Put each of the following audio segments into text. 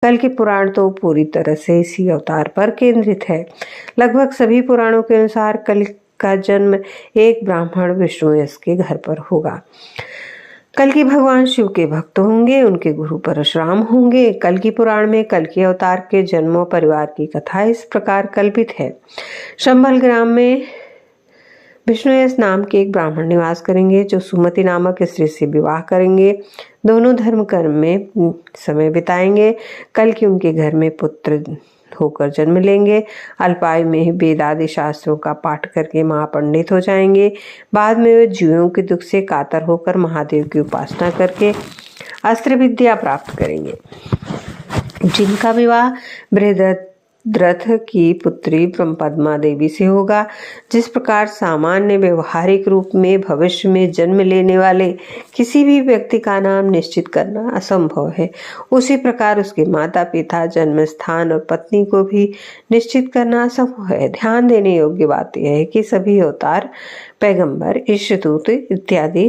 कल के पुराण तो पूरी तरह से इसी अवतार पर केंद्रित है। लगभग सभी पुराणों के अनुसार कल का जन्म एक ब्राह्मण विष्णुयश के घर पर होगा। कल्कि भगवान शिव के भक्त होंगे, उनके गुरु परशुराम होंगे। कल्कि पुराण में कल्कि अवतार के जन्म और परिवार की कथा इस प्रकार कल्पित है। शंभल ग्राम में विष्णुयश नाम के एक ब्राह्मण निवास करेंगे जो सुमति नामक स्त्री से विवाह करेंगे। दोनों धर्म कर्म में समय बिताएंगे। कल्कि उनके घर में पुत्र होकर जन्म लेंगे। अल्पायु में ही वेद आदि शास्त्रों का पाठ करके महापंडित हो जाएंगे। बाद में वे जीवों के दुख से कातर होकर महादेव की उपासना करके अस्त्र विद्या प्राप्त करेंगे, जिनका विवाह बृहद्रथ की पुत्री ब्रह्मपद्मा देवी से होगा। जिस प्रकार सामान्य व्यवहारिक रूप में भविष्य में जन्म लेने वाले किसी भी व्यक्ति का नाम निश्चित करना असंभव है, उसी प्रकार उसके माता पिता, जन्म स्थान और पत्नी को भी निश्चित करना असंभव है। ध्यान देने योग्य बात यह है कि सभी अवतार, पैगंबर, ईशदूत इत्यादि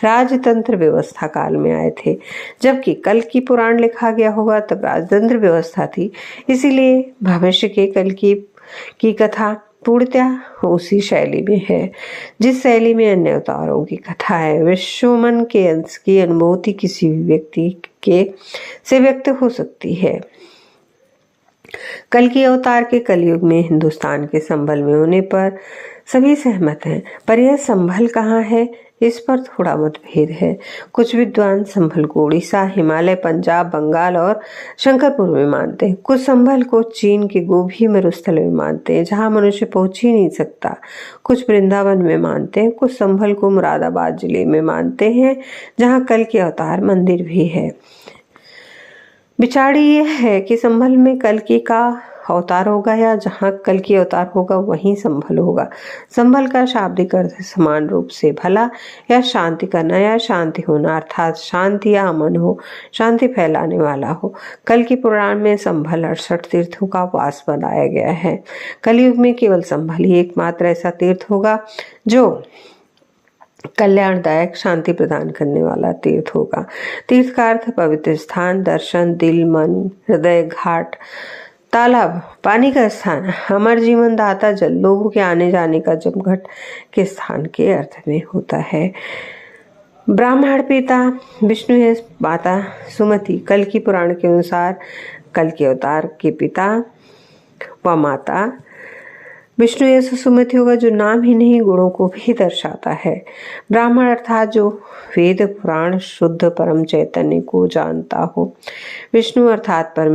राजतंत्र व्यवस्था काल में आए थे। जबकि कल्कि पुराण लिखा गया होगा तब राजतंत्र व्यवस्था थी। इसीलिए भविष्य के कल्कि की कथा पूर्णतः उसी शैली में है जिस शैली में अन्य अवतारों की कथा है। विश्वमन के अंश की अनुभूति किसी भी व्यक्ति के से व्यक्त हो सकती है। कल्कि अवतार के कलयुग में हिंदुस्तान के संभल में होने पर सभी सहमत हैं, पर यह संभल कहाँ है इस पर थोड़ा मतभेद है। कुछ विद्वान संभल को उड़ीसा, हिमालय, पंजाब, बंगाल और शंकरपुर में मानते हैं। कुछ संभल को चीन के गोभी मरुस्थल में मानते हैं, जहां मनुष्य पहुंच ही नहीं सकता। कुछ वृंदावन में मानते हैं। कुछ संभल को मुरादाबाद जिले में मानते हैं, जहां कल्कि अवतार मंदिर भी है। विचार यह है कि संभल में कल्कि का अवतार होगा या जहाँ कल्कि अवतार होगा वहीं संभल होगा। संभल का शाब्दिक अर्थ समान रूप से भला या शांति करना या शांति होना, अर्थात शांति या अमन हो, शांति फैलाने वाला हो। कल्कि पुराण में संभल 68 तीर्थों का वास बनाया गया है। कलयुग में केवल संभल ही एकमात्र ऐसा तीर्थ होगा जो कल्याणदायक, शांति प्रदान करने वाला तीर्थ होगा। तीर्थ का अर्थ पवित्र स्थान, दर्शन, दिल, मन, हृदय, घाट, तालाब, पानी का स्थान, अमर जीवन दाता, जल, लोगों के आने जाने का जमघट के स्थान के अर्थ में होता है। ब्राह्मण पिता विष्णुयश, माता सुमति। कल्कि पुराण के अनुसार कल्कि अवतार के पिता व माता विष्णुयश सुमति होगा, जो नाम ही नहीं गुणों को भी दर्शाता है। ब्राह्मण अर्थात जो वेद पुराण शुद्ध परम चैतन्य को जानता हो। विष्णु अर्थात परम